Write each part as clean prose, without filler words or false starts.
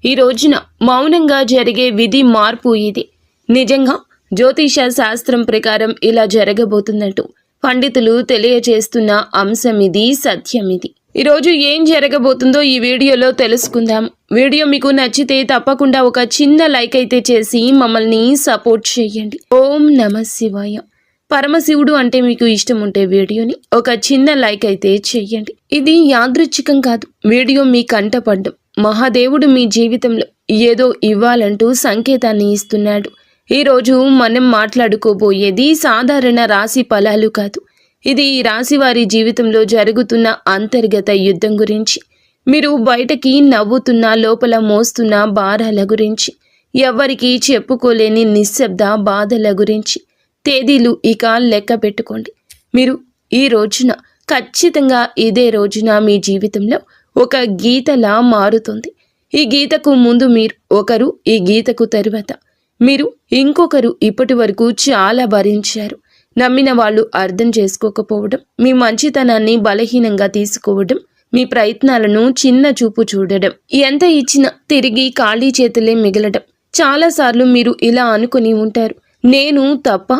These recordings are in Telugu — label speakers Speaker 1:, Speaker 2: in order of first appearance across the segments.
Speaker 1: ఈ రోజున మౌనంగా జరిగే విధి మార్పు ఇది. నిజంగా జ్యోతిష శాస్త్రం ప్రకారం ఇలా జరగబోతున్నట్టు పండితులు తెలియజేస్తున్న అంశం ఇది, సత్యం ఇది. ఈరోజు ఏం జరగబోతుందో ఈ వీడియోలో తెలుసుకుందాం. వీడియో మీకు నచ్చితే తప్పకుండా ఒక చిన్న లైక్ అయితే చేసి మమ్మల్ని సపోర్ట్ చేయండి. ఓం నమః శివాయ. పరమశివుడు అంటే మీకు ఇష్టం ఉంటే వీడియోని ఒక చిన్న లైక్ అయితే చెయ్యండి. ఇది యాదృచ్ఛికం కాదు, వీడియో మీ కంటపడ్డం. మహాదేవుడు మీ జీవితంలో ఏదో ఇవ్వాలంటూ సంకేతాన్ని ఇస్తున్నాడు. ఈరోజు మనం మాట్లాడుకోబోయేది సాధారణ రాశి ఫలాలు కాదు. ఇది ఈ రాశి వారి జీవితంలో జరుగుతున్న అంతర్గత యుద్ధం గురించి, మీరు బయటకి నవ్వుతున్న లోపల మోస్తున్న భారాల గురించి, ఎవ్వరికీ చెప్పుకోలేని నిశ్శబ్ద బాధల గురించి. తేదీలు ఇక లెక్క పెట్టుకోండి. మీరు ఈ రోజున ఖచ్చితంగా ఇదే రోజున మీ జీవితంలో ఒక గీతలా మారుతుంది. ఈ గీతకు ముందు మీరు ఒకరు, ఈ గీతకు తరువాత మీరు ఇంకొకరు. ఇప్పటి వరకు చాలా భరించారు. నమ్మిన వాళ్ళు అర్థం చేసుకోకపోవడం, మీ మంచితనాన్ని బలహీనంగా తీసుకోవడం, మీ ప్రయత్నాలను చిన్న చూపు చూడడం, ఎంత ఇచ్చినా తిరిగి ఖాళీ చేతులే మిగలడం. చాలాసార్లు మీరు ఇలా అనుకుని ఉంటారు, నేను తప్ప,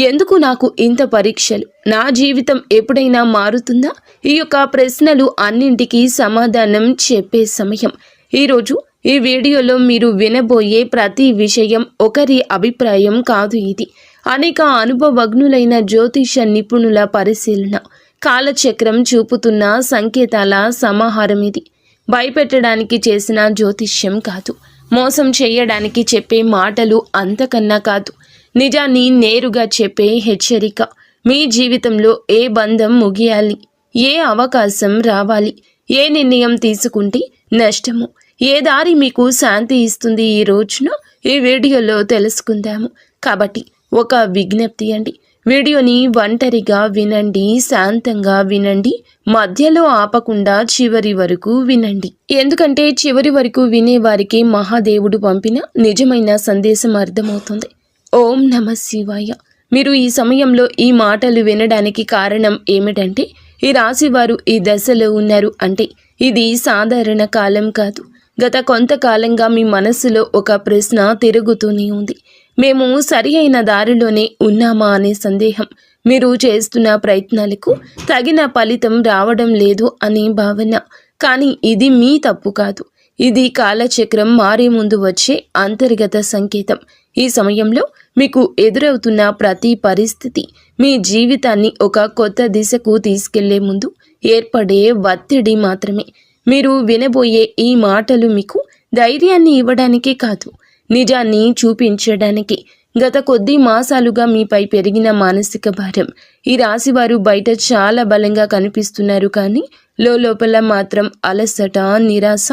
Speaker 1: ఎందుకు నాకు ఇంత పరీక్షలు, నా జీవితం ఎప్పుడైనా మారుతుందా? ఈ యొక్క ప్రశ్నలు అన్నింటికీ సమాధానం చెప్పే సమయం. ఈరోజు ఈ వీడియోలో మీరు వినబోయే ప్రతి విషయం ఒకరి అభిప్రాయం కాదు. ఇది అనేక అనుభవజ్ఞులైన జ్యోతిష నిపుణుల పరిశీలన, కాలచక్రం చూపుతున్న సంకేతాల సమాహారం. ఇది భయపెట్టడానికి చేసిన జ్యోతిష్యం కాదు, మోసం చేయడానికి చెప్పే మాటలు అంతకన్నా కాదు, నిజాన్ని నేరుగా చెప్పే హెచ్చరిక. మీ జీవితంలో ఏ బంధం ముగియాలి, ఏ అవకాశం రావాలి, ఏ నిర్ణయం తీసుకుంటే నష్టము, ఏ దారి మీకు శాంతి ఇస్తుంది, ఈ రోజున ఈ వీడియోలో తెలుసుకుందాము. కాబట్టి ఒక విజ్ఞప్తి అండి, వీడియోని ఒంటరిగా వినండి, శాంతంగా వినండి, మధ్యలో ఆపకుండా చివరి వరకు వినండి. ఎందుకంటే చివరి వరకు వినే వారికి మహాదేవుడు పంపిన నిజమైన సందేశం అర్థమవుతుంది. ఓం నమః శివాయ. మీరు ఈ సమయంలో ఈ మాటలు వినడానికి కారణం ఏమిటంటే, ఈ రాశి వారు ఈ దశలో ఉన్నారు అంటే ఇది సాధారణ కాలం కాదు. గత కొంతకాలంగా మీ మనస్సులో ఒక ప్రశ్న తిరుగుతూనే ఉంది. మేము సరి అయిన దారిలోనే ఉన్నామా అనే సందేహం, మీరు చేస్తున్న ప్రయత్నాలకు తగిన ఫలితం రావడం లేదు అనే భావన. కానీ ఇది మీ తప్పు కాదు, ఇది కాలచక్రం మారే ముందు వచ్చే అంతర్గత సంకేతం. ఈ సమయంలో మీకు ఎదురవుతున్న ప్రతి పరిస్థితి మీ జీవితాన్ని ఒక కొత్త దిశకు తీసుకెళ్లే ముందు ఏర్పడే ఒత్తిడి మాత్రమే. మీరు వినబోయే ఈ మాటలు మీకు ధైర్యాన్ని ఇవ్వడానికే కాదు, నిజాన్ని చూపించడానికి. గత కొద్ది మాసాలుగా మీపై పెరిగిన మానసిక భారం. ఈ రాశివారు బయట చాలా బలంగా కనిపిస్తున్నారు, కానీ లోపల మాత్రం అలసట, నిరాశ,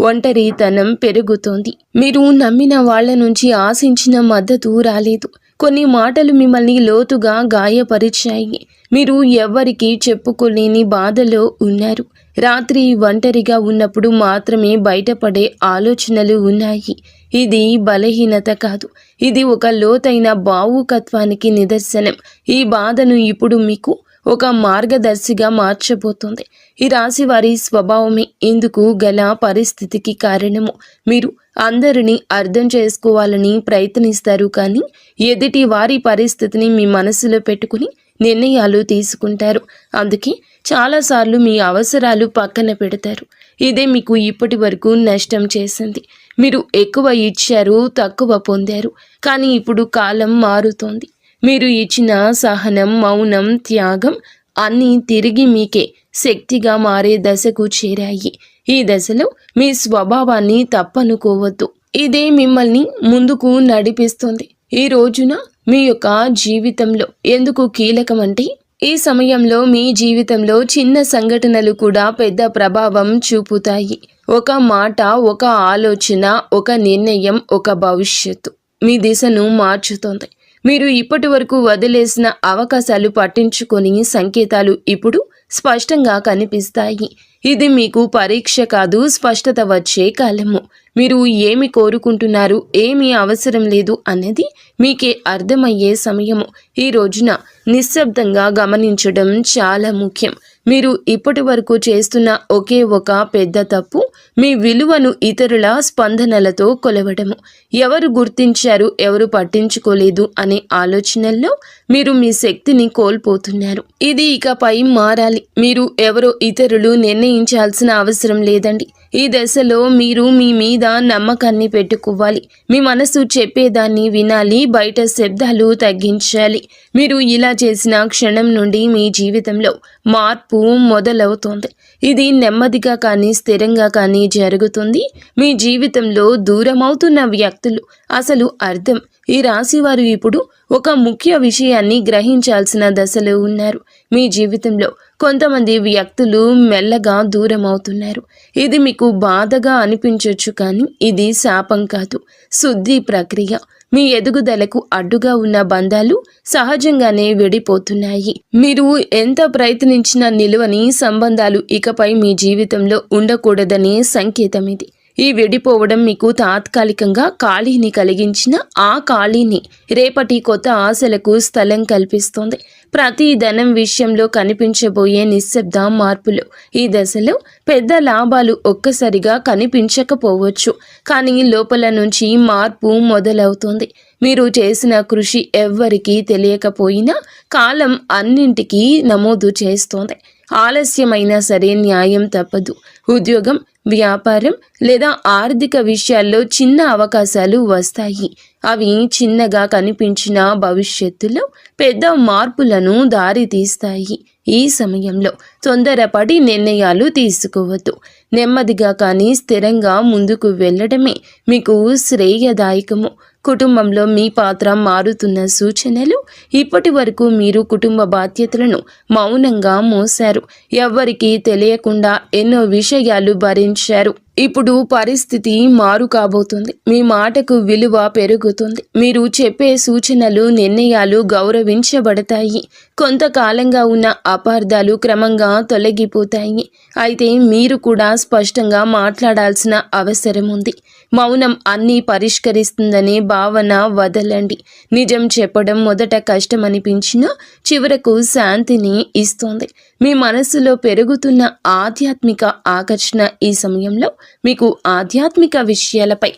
Speaker 1: ఒంటరితనం పెరుగుతోంది. మీరు నమ్మిన వాళ్ల నుంచి ఆశించిన మద్దతు రాలేదు. కొన్ని మాటలు మిమ్మల్ని లోతుగా గాయపరిచాయి. మీరు ఎవ్వరికీ చెప్పుకోలేని బాధలో ఉన్నారు. రాత్రి ఒంటరిగా ఉన్నప్పుడు మాత్రమే బయటపడే ఆలోచనలు ఉన్నాయి. ఇది బలహీనత కాదు, ఇది ఒక లోతైన భావుకత్వానికి నిదర్శనం. ఈ బాధను ఇప్పుడు మీకు ఒక మార్గదర్శిగా మార్చబోతోంది. ఈ రాశి వారి స్వభావమే ఇందుకు గల పరిస్థితికి కారణము. మీరు అందరినీ అర్థం చేసుకోవాలని ప్రయత్నిస్తారు, కానీ ఎదుటి వారి పరిస్థితిని మీ మనసులో పెట్టుకుని నిర్ణయాలు తీసుకుంటారు. అందుకే చాలాసార్లు మీ అవసరాలు పక్కన పెడతారు. ఇదే మీకు ఇప్పటి వరకు నష్టం చేసింది. మీరు ఎక్కువ ఇచ్చారు, తక్కువ పొందారు. కానీ ఇప్పుడు కాలం మారుతోంది. మీరు ఇచ్చిన సహనం, మౌనం, త్యాగం అన్నీ తిరిగి మీకే శక్తిగా మారే దశకు చేరాయి. ఈ దశలో మీ స్వభావాన్ని తప్పనుకోవద్దు, ఇదే మిమ్మల్ని ముందుకు నడిపిస్తుంది. ఈ రోజున మీ యొక్క జీవితంలో ఎందుకు కీలకమంటే, ఈ సమయంలో మీ జీవితంలో చిన్న సంఘటనలు కూడా పెద్ద ప్రభావం చూపుతాయి. ఒక మాట, ఒక ఆలోచన, ఒక నిర్ణయం, ఒక భవిష్యత్తు మీ దిశను మార్చుతుంది. మీరు ఇప్పటి వరకు వదిలేసిన అవకాశాలు పట్టించుకొని సంకేతాలు ఇప్పుడు స్పష్టంగా కనిపిస్తాయి. ఇది మీకు పరీక్ష కాదు, స్పష్టత వచ్చే కాలము. మీరు ఏమి కోరుకుంటున్నారు, ఏమీ అవసరం లేదు అన్నది మీకే అర్థమయ్యే సమయము. ఈ రోజున నిశ్శబ్దంగా గమనించడం చాలా ముఖ్యం. మీరు ఇప్పటి వరకు చేస్తున్న ఒకే ఒక పెద్ద తప్పు మీ విలువను ఇతరుల స్పందనలతో కొలవడము. ఎవరు గుర్తించారు, ఎవరు పట్టించుకోలేదు అనే ఆలోచనల్లో మీరు మీ శక్తిని కోల్పోతున్నారు. ఇది ఇకపై మారాలి. మీరు ఎవరో ఇతరులు నిర్ణయించాల్సిన అవసరం లేదండి. ఈ దశలో మీరు మీ మీద నమ్మకాన్ని పెట్టుకోవాలి. మీ మనసు చెప్పేదాన్ని వినాలి, బయట శబ్దాలు తగ్గించాలి. మీరు ఇలా చేసిన క్షణం నుండి మీ జీవితంలో మార్పు మొదలవుతోంది. ఇది నెమ్మదిగా కానీ స్థిరంగా కానీ జరుగుతుంది. మీ జీవితంలో దూరమవుతున్న వ్యక్తులు అసలు అర్థం. ఈ రాశివారు ఇప్పుడు ఒక ముఖ్య విషయాన్ని గ్రహించాల్సిన దశలో ఉన్నారు. మీ జీవితంలో కొంతమంది వ్యక్తులు మెల్లగా దూరం అవుతున్నారు. ఇది మీకు బాధగా అనిపించవచ్చు, కానీ ఇది శాపం కాదు, శుద్ధి ప్రక్రియ. మీ ఎదుగుదలకు అడ్డుగా ఉన్న బంధాలు సహజంగానే విడిపోతున్నాయి. మీరు ఎంత ప్రయత్నించినా నిలువని సంబంధాలు ఇకపై మీ జీవితంలో ఉండకూడదనే సంకేతం ఇది. ఈ విడిపోవడం మీకు తాత్కాలికంగా ఖాళీని కలిగించిన ఆ ఖాళీని రేపటి కొత్త ఆశలకు స్థలం కల్పిస్తోంది. ప్రతి ధనం విషయంలో కనిపించబోయే నిశ్శబ్ద మార్పులు. ఈ దశలో పెద్ద లాభాలు ఒక్కసారిగా కనిపించకపోవచ్చు, కానీ లోపల నుంచి మార్పు మొదలవుతోంది. మీరు చేసిన కృషి ఎవ్వరికీ తెలియకపోయినా కాలం అన్నింటికీ నమోదు చేస్తోంది. ఆలస్యమైనా సరే న్యాయం తప్పదు. ఉద్యోగం, వ్యాపారం లేదా ఆర్థిక విషయాల్లో చిన్న అవకాశాలు వస్తాయి. అవి చిన్నగా కనిపించిన భవిష్యత్తులో పెద్ద మార్పులను దారితీస్తాయి. ఈ సమయంలో తొందరపడి నిర్ణయాలు తీసుకోవద్దు. నెమ్మదిగా కానీ స్థిరంగా ముందుకు వెళ్ళడమే మీకు శ్రేయదాయకము. కుటుంబంలో మీ పాత్ర మారుతున్న సూచనలు. ఇప్పటి వరకు మీరు కుటుంబ బాధ్యతలను మౌనంగా మోశారు. ఎవ్వరికీ తెలియకుండా ఎన్నో విషయాలు భరించారు. ఇప్పుడు పరిస్థితి మారు కాబోతుంది. మీ మాటకు విలువ పెరుగుతుంది. మీరు చెప్పే సూచనలు, నిర్ణయాలు గౌరవించబడతాయి. కొంతకాలంగా ఉన్న అపార్థాలు క్రమంగా తొలగిపోతాయి. అయితే మీరు కూడా స్పష్టంగా మాట్లాడాల్సిన అవసరం ఉంది. మౌనం అన్నీ పరిష్కరిస్తుందనే భావన వదలండి. నిజం చెప్పడం మొదట కష్టమనిపించినా చివరకు శాంతిని ఇస్తుంది. మీ మనస్సులో పెరుగుతున్న ఆధ్యాత్మిక ఆకర్షణ. ఈ సమయంలో మీకు ఆధ్యాత్మిక విషయాలపై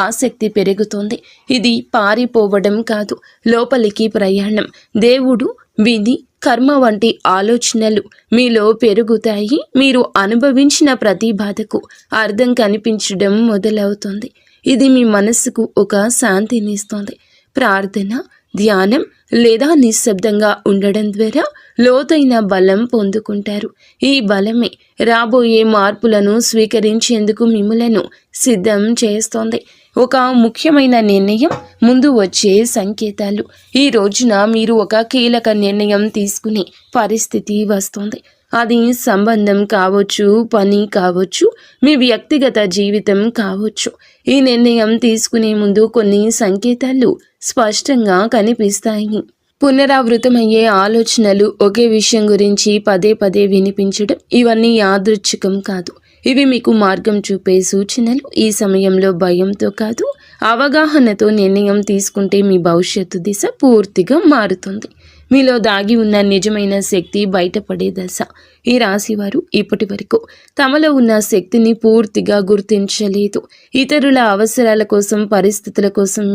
Speaker 1: ఆసక్తి పెరుగుతోంది. ఇది పారిపోవడం కాదు, లోపలికి ప్రయాణం. దేవుడు, విధి, కర్మ వంటి ఆలోచనలు మీలో పెరుగుతాయి. మీరు అనుభవించిన ప్రతి బాధకు అర్థం కనిపించడం మొదలవుతుంది. ఇది మీ మనస్సుకు ఒక శాంతినిస్తుంది. ప్రార్థన, ధ్యానం లేదా నిశ్శబ్దంగా ఉండడం ద్వారా లోతైన బలం పొందుకుంటారు. ఈ బలమే రాబోయే మార్పులను స్వీకరించేందుకు మిమ్మలను సిద్ధం చేస్తోంది. ఒక ముఖ్యమైన నిర్ణయం, ముందు వచ్చే సంకేతాలు. ఈ రోజున మీరు ఒక కీలక నిర్ణయం తీసుకునే పరిస్థితి వస్తుంది. అది సంబంధం కావచ్చు, పని కావచ్చు, మీ వ్యక్తిగత జీవితం కావచ్చు. ఈ నిర్ణయం తీసుకునే ముందు కొన్ని సంకేతాలు స్పష్టంగా కనిపిస్తాయి. పునరావృతమయ్యే ఆలోచనలు, ఒకే విషయం గురించి పదే పదే వినిపించడం, ఇవన్నీ యాదృచ్ఛికం కాదు. ఇవి మీకు మార్గం చూపే సూచనలు. ఈ సమయంలో భయంతో కాదు, అవగాహనతో నిర్ణయం తీసుకుంటే మీ భవిష్యత్తు దిశ పూర్తిగా మారుతుంది. మీలో దాగి ఉన్న నిజమైన శక్తి బయటపడే దశ. ఈ రాశివారు ఇప్పటి వరకు తమలో ఉన్న శక్తిని పూర్తిగా గుర్తించలేదు. ఇతరుల అవసరాల కోసం, పరిస్థితుల కోసం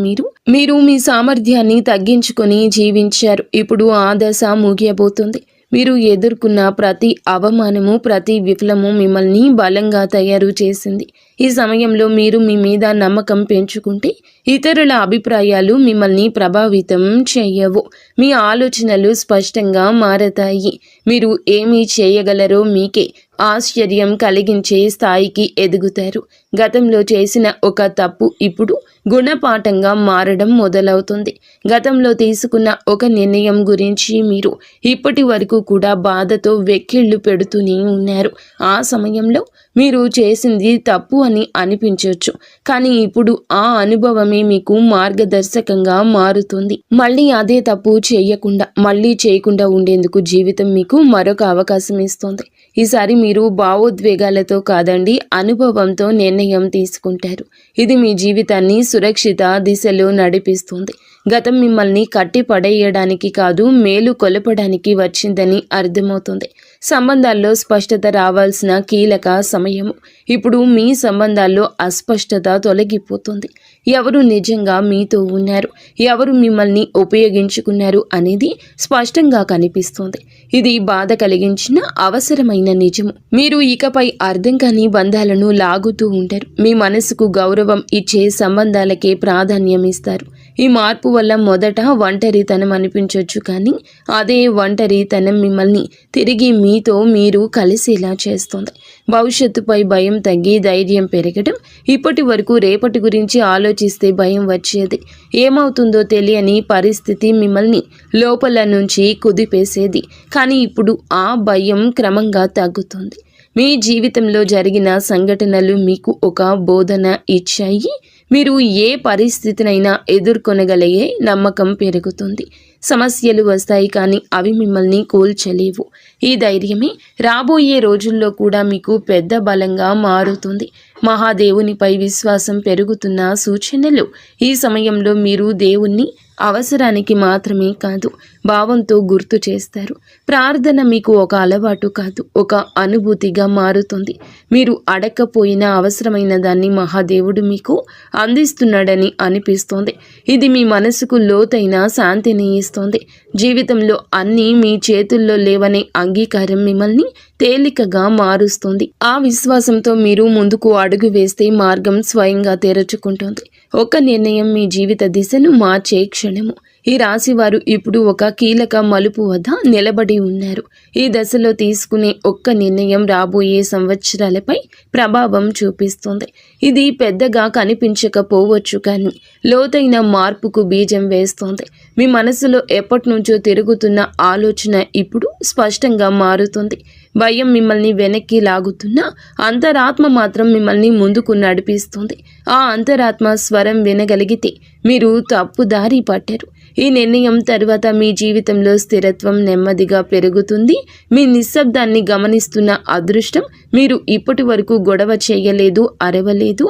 Speaker 1: మీరు మీ సామర్థ్యాన్ని తగ్గించుకొని జీవించారు. ఇప్పుడు ఆ దశ ముగియబోతుంది. మీరు ఎదుర్కొన్న ప్రతి అవమానము, ప్రతి విఫలము మిమ్మల్ని బలంగా తయారు చేసింది. ఈ సమయంలో మీరు మీ మీద నమ్మకం పెంచుకుంటే ఇతరుల అభిప్రాయాలు మిమ్మల్ని ప్రభావితం చేయవు. మీ ఆలోచనలు స్పష్టంగా మారతాయి. మీరు ఏమి చేయగలరో మీకే ఆశ్చర్యం కలిగించే స్థాయికి ఎదుగుతారు. గతంలో చేసిన ఒక తప్పు ఇప్పుడు గుణపాఠంగా మారడం మొదలవుతుంది. గతంలో తీసుకున్న ఒక నిర్ణయం గురించి మీరు ఇప్పటి వరకు కూడా బాధతో వెక్కిళ్ళు పెడుతూనే ఉన్నారు. ఆ సమయంలో మీరు చేసింది తప్పు అని అనిపించవచ్చు, కానీ ఇప్పుడు ఆ అనుభవమే మీకు మార్గదర్శకంగా మారుతుంది. మళ్ళీ అదే తప్పు చేయకుండా ఉండేందుకు జీవితం మీకు మరొక అవకాశం ఇస్తుంది. ఈసారి మీరు భావోద్వేగాలతో కాదండి, అనుభవంతో నిర్ణయం తీసుకుంటారు. ఇది మీ జీవితాన్ని సురక్షిత దిశలో నడిపిస్తుంది. గతం మిమ్మల్ని కట్టి పడేయడానికి కాదు, మేలు కొలపడానికి వచ్చిందని అర్థమవుతుంది. సంబంధాల్లో స్పష్టత రావాల్సిన కీలక సమయము. ఇప్పుడు మీ సంబంధాల్లో అస్పష్టత తొలగిపోతుంది. ఎవరు నిజంగా మీతో ఉన్నారు, ఎవరు మిమ్మల్ని ఉపయోగించుకున్నారు అనేది స్పష్టంగా కనిపిస్తుంది. ఇది బాధ కలిగించిన అవసరమైన నిజము. మీరు ఇకపై అర్థం కాని బంధాలను లాగుతూ ఉంటారు. మీ మనసుకు గౌరవం ఇచ్చే సంబంధాలకే ప్రాధాన్యం ఇస్తారు. ఈ మార్పు వల్ల మొదట ఒంటరితనం అనిపించవచ్చు, కానీ అదే ఒంటరితనం మిమ్మల్ని తిరిగి మీతో మీరు కలిసేలా చేస్తుంది. భవిష్యత్తుపై భయం తగ్గి ధైర్యం పెరగడం. ఇప్పటి వరకు రేపటి గురించి ఆలోచిస్తే భయం వచ్చేది. ఏమవుతుందో తెలియని పరిస్థితి మిమ్మల్ని లోపల నుంచి కుదిపేసేది. కానీ ఇప్పుడు ఆ భయం క్రమంగా తగ్గుతుంది. మీ జీవితంలో జరిగిన సంఘటనలు మీకు ఒక బోధన ఇచ్చాయి. మీరు ఏ పరిస్థితినైనా ఎదుర్కొనగలిగే నమ్మకం పెరుగుతుంది. సమస్యలు వస్తాయి, కానీ అవి మిమ్మల్ని కూల్చలేవు. ఈ ధైర్యమే రాబోయే రోజుల్లో కూడా మీకు పెద్ద బలంగా మారుతుంది. మహాదేవునిపై విశ్వాసం పెరుగుతున్న సూచనలు. ఈ సమయంలో మీరు దేవుణ్ణి అవసరానికి మాత్రమే కాదు, భావంతో గుర్తు చేస్తారు. ప్రార్థన మీకు ఒక అలవాటు కాదు, ఒక అనుభూతిగా మారుతుంది. మీరు అడగకపోయినా అవసరమైన దాన్ని మహాదేవుడు మీకు అందిస్తున్నాడని అనిపిస్తోంది. ఇది మీ మనసుకు లోతైన శాంతిని ఇస్తుంది. జీవితంలో అన్నీ మీ చేతుల్లో లేవనే అంగీకారం మిమ్మల్ని తేలికగా మారుస్తుంది. ఆ విశ్వాసంతో మీరు ముందుకు అడుగు వేస్తే మార్గం స్వయంగా తెరుచుకుంటుంది. ఒక నిర్ణయం మీ జీవిత దిశను మార్చే క్షణము. ఈ రాశివారు ఇప్పుడు ఒక కీలక మలుపు వద్ద నిలబడి ఉన్నారు. ఈ దశలో తీసుకునే ఒక్క నిర్ణయం రాబోయే సంవత్సరాలపై ప్రభావం చూపిస్తుంది. ఇది పెద్దగా కనిపించకపోవచ్చు, కానీ లోతైన మార్పుకు బీజం వేస్తోంది. మీ మనసులో ఎప్పటి నుంచో తిరుగుతున్న ఆలోచన ఇప్పుడు స్పష్టంగా మారుతుంది. భయం మిమ్మల్ని వెనక్కి లాగుతున్నా అంతరాత్మ మాత్రం మిమ్మల్ని ముందుకు నడిపిస్తుంది. ఆ అంతరాత్మ స్వరం వినగలిగితే మీరు తప్పుదారి పట్టారు. ఈ నిర్ణయం తర్వాత మీ జీవితంలో స్థిరత్వం నెమ్మదిగా పెరుగుతుంది. మీ నిశ్శబ్దాన్ని గమనిస్తున్న అదృష్టం. మీరు ఇప్పటి వరకు గొడవ చేయలేదు, అరవలేదు,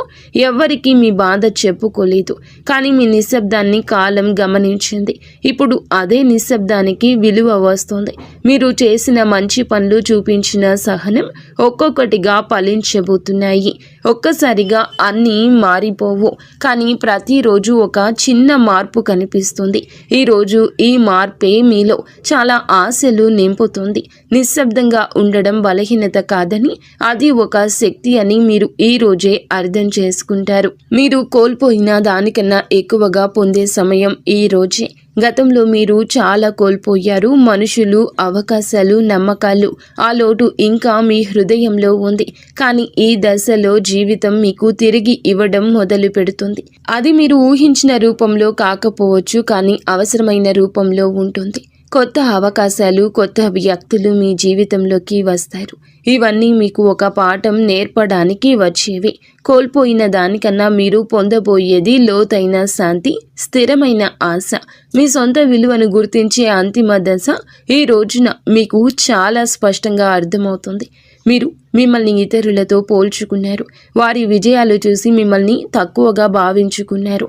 Speaker 1: ఎవ్వరికీ మీ బాధ చెప్పుకోలేదు, కానీ మీ నిశ్శబ్దాన్ని కాలం గమనించింది. ఇప్పుడు అదే నిశ్శబ్దానికి విలువ వస్తుంది. మీరు చేసిన మంచి పనులు, చూపించిన సహనం ఒక్కొక్కటిగా ఫలించబోతున్నాయి. ఒక్కసారిగా అన్నీ మారిపోవు, కానీ ప్రతిరోజు ఒక చిన్న మార్పు కనిపిస్తుంది. ఈరోజు ఈ మార్పే మీలో చాలా ఆశలు నింపుతుంది. నిశ్శబ్దంగా ఉండడం బలహీనత కాదని, అది ఒక శక్తి అని మీరు ఈ రోజే అర్థం చేసుకుంటారు. మీరు కోల్పోయిన దానికన్నా ఎక్కువగా పొందే సమయం ఈ రోజే. గతంలో మీరు చాలా కోల్పోయారు. మనుషులు, అవకాశాలు, నమ్మకాలు. ఆ లోటు ఇంకా మీ హృదయంలో ఉంది. కానీ ఈ దశలో జీవితం మీకు తిరిగి ఇవ్వడం మొదలు పెడుతుంది. అది మీరు ఊహించిన రూపంలో కాకపోవచ్చు, కానీ అవసరమైన రూపంలో ఉంటుంది. కొత్త అవకాశాలు, కొత్త వ్యక్తులు మీ జీవితంలోకి వస్తారు. ఇవన్నీ మీకు ఒక పాఠం నేర్పడానికి వచ్చేవి. కోల్పోయిన దానికన్నా మీరు పొందబోయేది లోతైన శాంతి, స్థిరమైన ఆశ. మీ సొంత విలువను గుర్తించే అంతిమ దశ ఈ రోజున మీకు చాలా స్పష్టంగా అర్థమవుతుంది. మీరు మిమ్మల్ని ఇతరులతో పోల్చుకున్నారు. వారి విజయాలు చూసి మిమ్మల్ని తక్కువగా భావించుకున్నారు.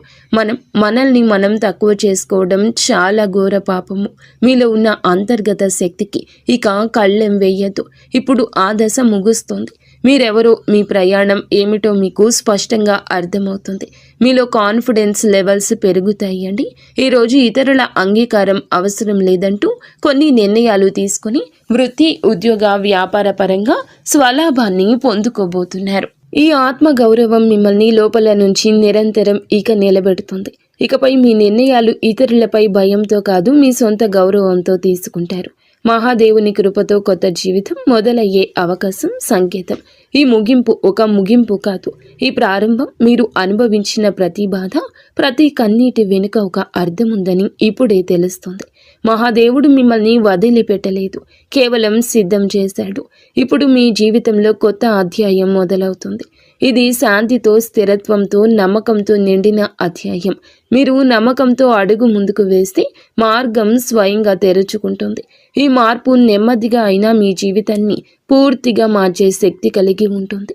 Speaker 1: మనల్ని మనం తక్కువ చేసుకోవడం చాలా ఘోర పాపము. మీలో ఉన్న అంతర్గత శక్తికి ఇక కళ్ళెం వేయద్దు. ఇప్పుడు ఆ దశ ముగుస్తుంది. మీరెవరో, మీ ప్రయాణం ఏమిటో మీకు స్పష్టంగా అర్థమవుతుంది. మీలో కాన్ఫిడెన్స్ లెవెల్స్ పెరుగుతాయండి. ఈరోజు ఇతరుల అంగీకారం అవసరం లేదంటూ కొన్ని నిర్ణయాలు తీసుకొని వృత్తి, ఉద్యోగ, వ్యాపార పరంగా స్వలాభాన్ని పొందుకోబోతున్నారు. ఈ ఆత్మ గౌరవం మిమ్మల్ని లోపల నుంచి నిరంతరం ఇక నిలబెడుతుంది. ఇకపై మీ నిర్ణయాలు ఇతరులపై భయంతో కాదు, మీ సొంత గౌరవంతో తీసుకుంటారు. మహాదేవుని కృపతో కొత్త జీవితం మొదలయ్యే అవకాశం సంకేతం. ఈ ముగింపు ఒక ముగింపు కాదు, ఈ ప్రారంభం. మీరు అనుభవించిన ప్రతి బాధ, ప్రతి కన్నీటి వెనుక ఒక అర్థం ఉందని ఇప్పుడే తెలుస్తుంది. మహాదేవుడు మిమ్మల్ని వదిలిపెట్టలేదు, కేవలం సిద్ధం చేశాడు. ఇప్పుడు మీ జీవితంలో కొత్త అధ్యాయం మొదలవుతుంది. ఇది శాంతితో, స్థిరత్వంతో, నమ్మకంతో నిండిన అధ్యాయం. మీరు నమ్మకంతో అడుగు ముందుకు వేస్తే మార్గం స్వయంగా తెరుచుకుంటుంది. ఈ మార్పు నెమ్మదిగా అయినా మీ జీవితాన్ని పూర్తిగా మార్చే శక్తి కలిగి ఉంటుంది.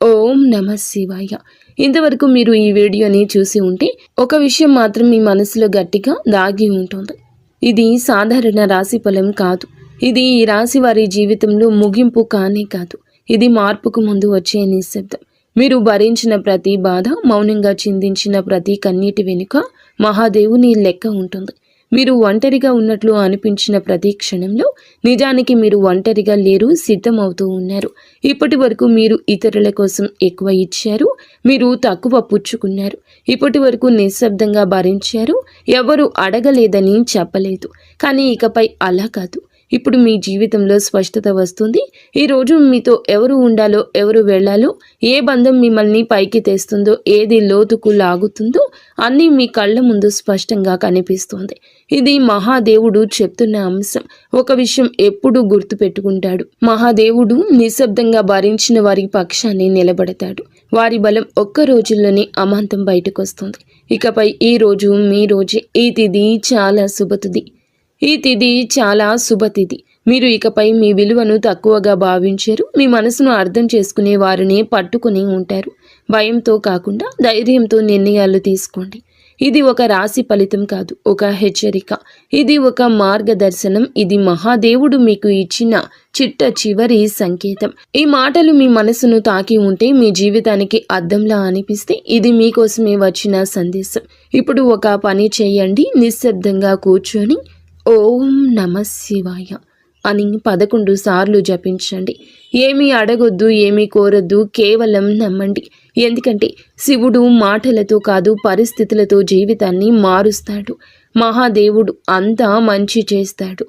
Speaker 1: ఓం నమః శివాయ. ఇంతవరకు మీరు ఈ వీడియోని చూసి ఉంటే ఒక విషయం మాత్రం మీ మనసులో గట్టిగా దాగి ఉంటుంది. ఇది సాధారణ రాశి ఫలం కాదు. ఇది ఈ రాశి వారి జీవితంలో ముగింపు కానే కాదు. ఇది మార్పుకు ముందు వచ్చే నిశ్శబ్దం. మీరు భరించిన ప్రతి బాధ, మౌనంగా చిందించిన ప్రతి కన్నీటి వెనుక మహాదేవుని లెక్క ఉంటుంది. మీరు ఒంటరిగా ఉన్నట్లు అనిపించిన ప్రతి క్షణంలో నిజానికి మీరు ఒంటరిగా లేరు, సిద్ధమవుతూ ఉన్నారు. ఇప్పటి వరకు మీరు ఇతరుల కోసం ఎక్కువ ఇచ్చారు, మీరు తక్కువ పుచ్చుకున్నారు. ఇప్పటి వరకు నిశ్శబ్దంగా భరించారు, ఎవరు అడగలేదని చెప్పలేదు. కానీ ఇకపై అలా కాదు. ఇప్పుడు మీ జీవితంలో స్పష్టత వస్తుంది. ఈరోజు మీతో ఎవరు ఉండాలో, ఎవరు వెళ్ళాలో, ఏ బంధం మిమ్మల్ని పైకి తెస్తుందో, ఏది లోతుకు లాగుతుందో అన్నీ మీ కళ్ళ ముందు స్పష్టంగా కనిపిస్తుంది. ఇది మహాదేవుడు చెప్తున్న అంశం. ఒక విషయం ఎప్పుడూ గుర్తుపెట్టుకుంటాడు. మహాదేవుడు నిశ్శబ్దంగా భరించిన వారి పక్షాన్ని నిలబడతాడు. వారి బలం ఒక్క రోజుల్లోనే అమాంతం బయటకు వస్తుంది. ఇకపై ఈ రోజు మీ రోజే. ఈ తిథి చాలా శుభతిథి. ఈ తిథి చాలా శుభతిథి. మీరు ఇకపై మీ విలువను తక్కువగా భావించారు. మీ మనసును అర్థం చేసుకునే వారిని పట్టుకుని ఉంటారు. భయంతో కాకుండా ధైర్యంతో నిర్ణయాలు తీసుకోండి. ఇది ఒక రాశి ఫలితం కాదు, ఒక హెచ్చరిక. ఇది ఒక మార్గదర్శనం. ఇది మహాదేవుడు మీకు ఇచ్చిన చిట్ట చివరి సంకేతం. ఈ మాటలు మీ మనసును తాకి ఉంటే, మీ జీవితానికి అద్దంలా అనిపిస్తే ఇది మీకోసమే వచ్చిన సందేశం. ఇప్పుడు ఒక పని చేయండి. నిశ్శబ్దంగా కూర్చొని ఓం నమః శివాయ అని 11 సార్లు జపించండి. ఏమీ అడగొద్దు, ఏమీ కోరొద్దు, కేవలం నమ్మండి. ఎందుకంటే శివుడు మాటలతో కాదు, పరిస్థితులతో జీవితాన్ని మారుస్తాడు. మహాదేవుడు అంతా మంచి చేస్తాడు.